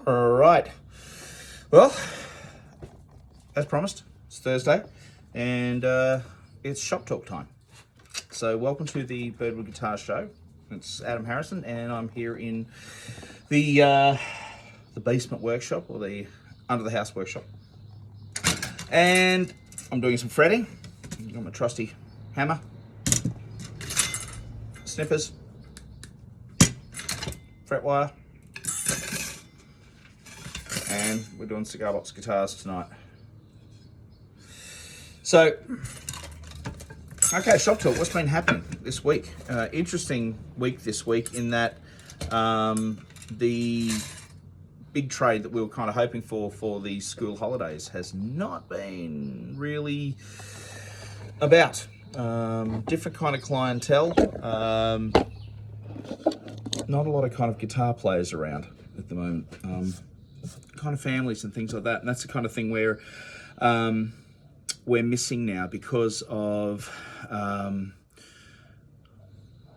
All right. Well, as promised, it's Thursday, and it's shop talk time. So, welcome to the Birdwood Guitar Show. It's Adam Harrison, and I'm here in the basement workshop, or the under the house workshop, and I'm doing some fretting. I've got my trusty hammer, snippers, fret wire. And we're doing cigar box guitars tonight. So, okay, shop talk. What's been happening this week? Interesting week this week in that the big trade that we were kind of hoping for the school holidays has not been really about. Different kind of clientele. Not a lot of kind of guitar players around at the moment. Kind of families and things like that, and that's the kind of thing where we're missing now because of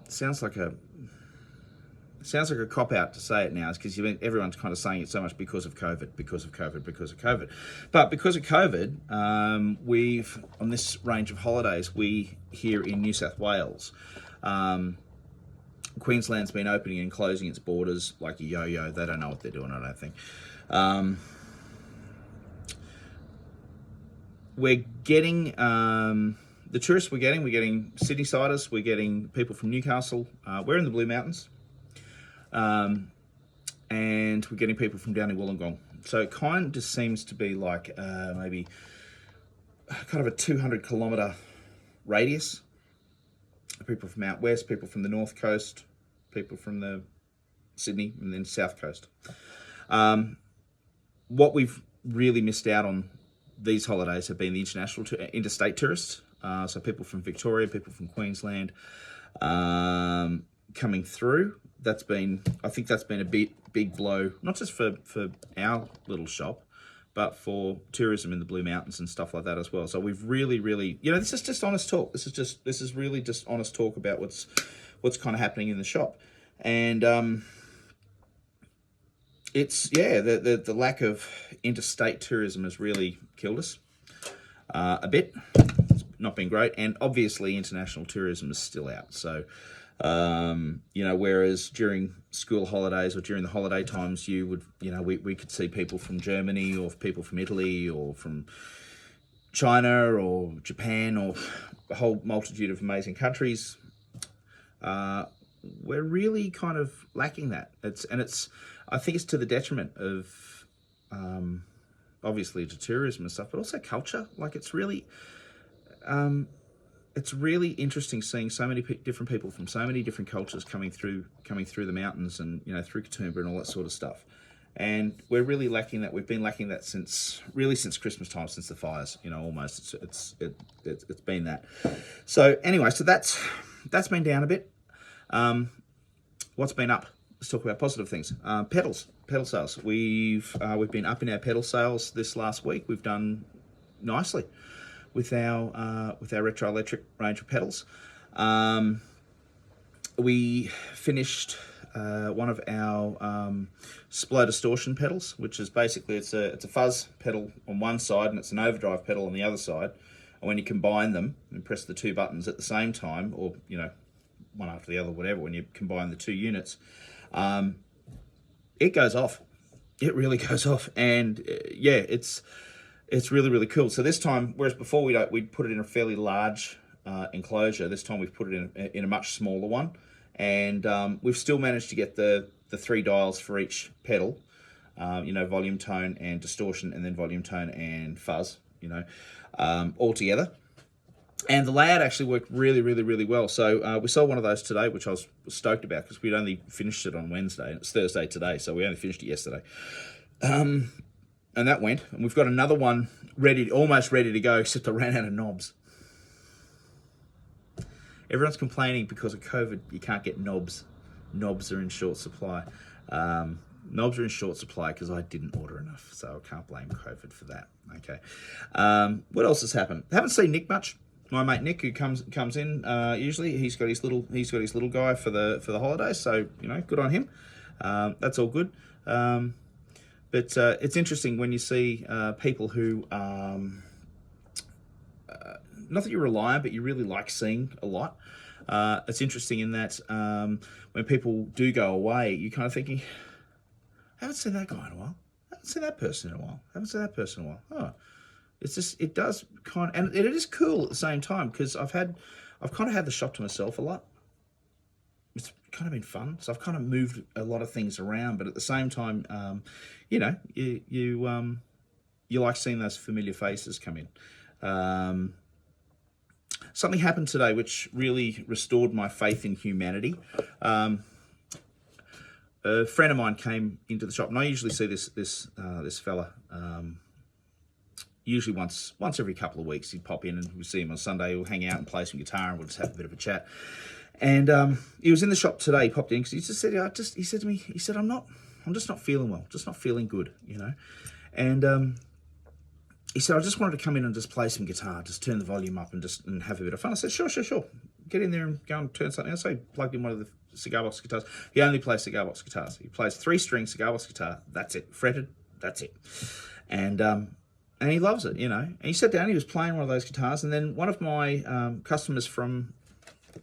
sounds like a cop out to say it now, is because everyone's kind of saying it so much because of COVID. But because of COVID, we've on this range of holidays, we here in New South Wales, Queensland's been opening and closing its borders like a yo-yo. They don't know what they're doing, I don't think. We're getting the tourists we're getting Sydney-siders, we're getting people from Newcastle, we're in the Blue Mountains, and we're getting people from down in Wollongong. So it kind of just seems to be like maybe kind of a 200-kilometre radius. People from out west, people from the north coast, people from the Sydney, and then south coast. What we've really missed out on these holidays have been the interstate tourists. So people from Victoria, people from Queensland coming through. I think that's been a big blow, not just for our little shop, but for tourism in the Blue Mountains and stuff like that as well. So we've really, this is just honest talk. This is really just honest talk about what's kind of happening in the shop. And it's, the lack of interstate tourism has really killed us a bit. It's not been great. And obviously international tourism is still out. So, whereas during school holidays or during the holiday times, you would, we could see people from Germany or people from Italy or from China or Japan or a whole multitude of amazing countries. We're really kind of lacking that. I think it's to the detriment of, obviously to tourism and stuff, but also culture. Like it's really interesting seeing so many different people from so many different cultures coming through the mountains and, through Katoomba and all that sort of stuff. And we're really lacking that. We've been lacking that since Christmas time, since the fires, almost it's been that. So anyway, so that's been down a bit. What's been up? Let's talk about positive things. Pedal sales. We've been up in our pedal sales this last week. We've done nicely with our retro electric range of pedals. We finished one of our split distortion pedals, which is basically it's a fuzz pedal on one side and it's an overdrive pedal on the other side. And when you combine them and press the two buttons at the same time, or one after the other, whatever, when you combine the two units, it goes off. It really goes off, and it's really cool. So this time, whereas before we'd put it in a fairly large enclosure, this time we've put it in a much smaller one, and we've still managed to get the 3 dials for each pedal, volume, tone, and distortion, and then volume, tone, and fuzz, all together. And the layout actually worked really well. So we sold one of those today, which I was stoked about because we'd only finished it on Wednesday. And it's Thursday today, so we only finished it yesterday. And that went. And we've got another one almost ready to go, except I ran out of knobs. Everyone's complaining because of COVID, you can't get knobs. Knobs are in short supply. Knobs are in short supply because I didn't order enough, so I can't blame COVID for that. Okay. What else has happened? I haven't seen Nick much. My mate Nick, who comes in usually, he's got his little guy for the holidays, so good on him. That's all good. But it's interesting when you see people who, not that you rely on, but you really like seeing a lot. It's interesting in that when people do go away, you kind of thinking, haven't seen that guy in a while. Haven't seen that person in a while. Haven't seen that person in a while. Oh, it's just, it does kind of, and it is cool at the same time, because I've kind of had the shop to myself a lot. It's kind of been fun. So I've kind of moved a lot of things around, but at the same time, you know, you like seeing those familiar faces come in. Something happened today which really restored my faith in humanity. A friend of mine came into the shop, and I usually see this fella usually once every couple of weeks. He'd pop in, and we'd see him on Sunday. We'll hang out and play some guitar, and we'll just have a bit of a chat. And he was in the shop today. He popped in because he just said, he said to me, he said, I'm just not feeling well, just not feeling good, you know. And he said, I just wanted to come in and just play some guitar, just turn the volume up and have a bit of fun. I said, sure. Get in there and go and turn something else. So he plugged in one of the cigar box guitars. He only plays cigar box guitars. He plays 3-string cigar box guitar. That's it. Fretted. That's it. And he loves it, you know. And he sat down, he was playing one of those guitars. And then one of my customers from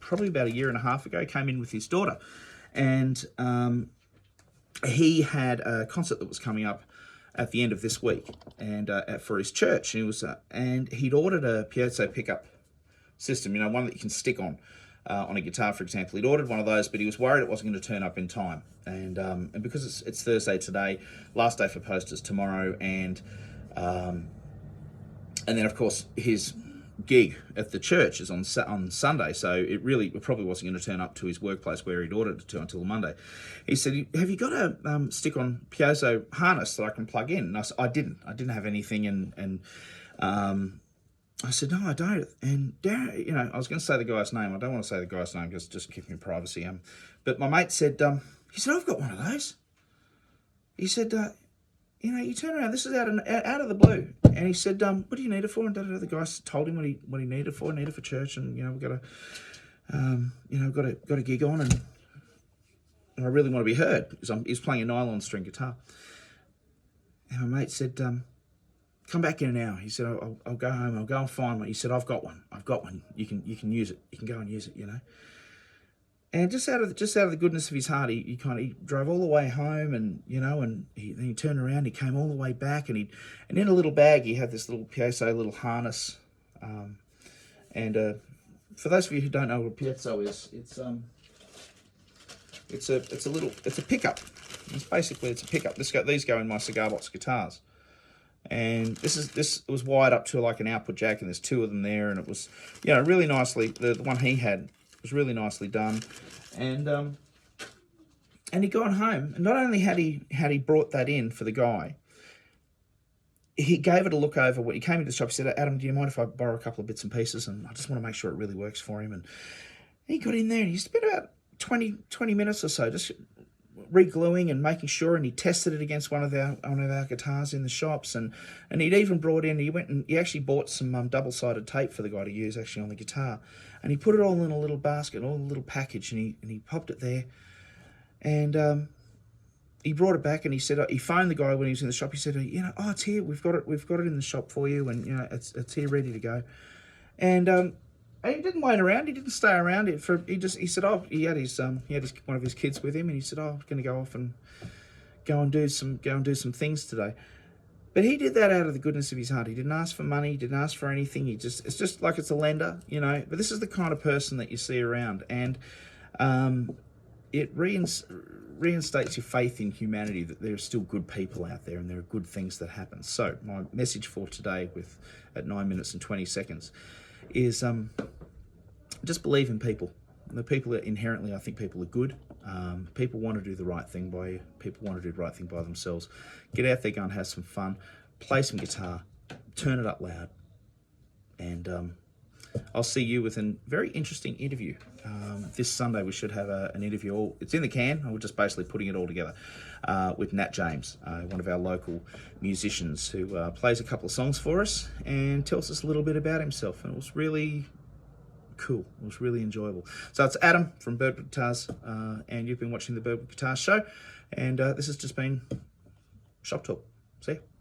probably about 1.5 years ago came in with his daughter. And he had a concert that was coming up at the end of this week, and for his church, and he'd ordered a piezo pickup system, you know, one that you can stick on a guitar, for example. He'd ordered one of those, but he was worried it wasn't going to turn up in time, and because it's Thursday today, last day for posters tomorrow, and then of course his gig at the church is on Sunday, so it probably wasn't going to turn up to his workplace where he'd ordered it to until Monday. He said, have you got a stick-on piezo harness that I can plug in? And I said, I didn't have anything, and I said, no, I don't. And Darren, you know, I was going to say the guy's name. I don't want to say the guy's name because just keeping privacy. But my mate said, he said, I've got one of those. He said, you know, you turn around, this is out of the blue. And he said, what do you need it for? And the guy told him what he needed it for. Needed it for church, and you know, we've got a gig on, and I really want to be heard because he's playing a nylon string guitar. And my mate said, come back in an hour. He said, I'll go home. I'll go and find one. He said, I've got one. You can use it. You can go and use it. You know. And just out of the goodness of his heart, he drove all the way home, and you know, and then he turned around, he came all the way back, and in a little bag he had this little piezo little harness, and for those of you who don't know what a piezo is, it's a pickup. It's a pickup. These go in my cigar box guitars, and this was wired up to like an output jack, and there's 2 of them there, and it was, you know, really nicely. The one he had was really nicely done, and he'd gone home, and not only had he brought that in for the guy, he gave it a look over. When he came into the shop, he said, Adam, do you mind if I borrow a couple of bits and pieces, and I just want to make sure it really works for him. And he got in there, and he spent about 20 minutes or so just re-gluing and making sure, and he tested it against one of our guitars in the shops, and he'd even brought in, he actually bought some double-sided tape for the guy to use actually on the guitar, and he put it all in a little basket, all in a little package, and he popped it there, and he brought it back, and he said, he phoned the guy when he was in the shop. He said, you know, it's here, we've got it in the shop for you, and you know, it's here ready to go. And he didn't wait around. He didn't stay around. He said, he had one of his kids with him, and he said, I'm going to go off and go and do some things today. But he did that out of the goodness of his heart. He didn't ask for money. He didn't ask for anything. It's just like it's a lender, you know. But this is the kind of person that you see around, and it reinstates your faith in humanity, that there are still good people out there and there are good things that happen. So my message for today, at 9 minutes and 20 seconds, is just believe in people. The people are inherently, I think people are good. People want to do the right thing by you. People want to do the right thing by themselves. Get out there, go and have some fun. Play some guitar. Turn it up loud. And I'll see you with a very interesting interview. This Sunday we should have an interview. It's in the can. We're just basically putting it all together with Nat James, one of our local musicians who plays a couple of songs for us and tells us a little bit about himself. And it was really cool. It was really enjoyable. So it's Adam from Birdwood Guitars, and you've been watching the Birdwood Guitars Show. And this has just been Shop Talk. See ya.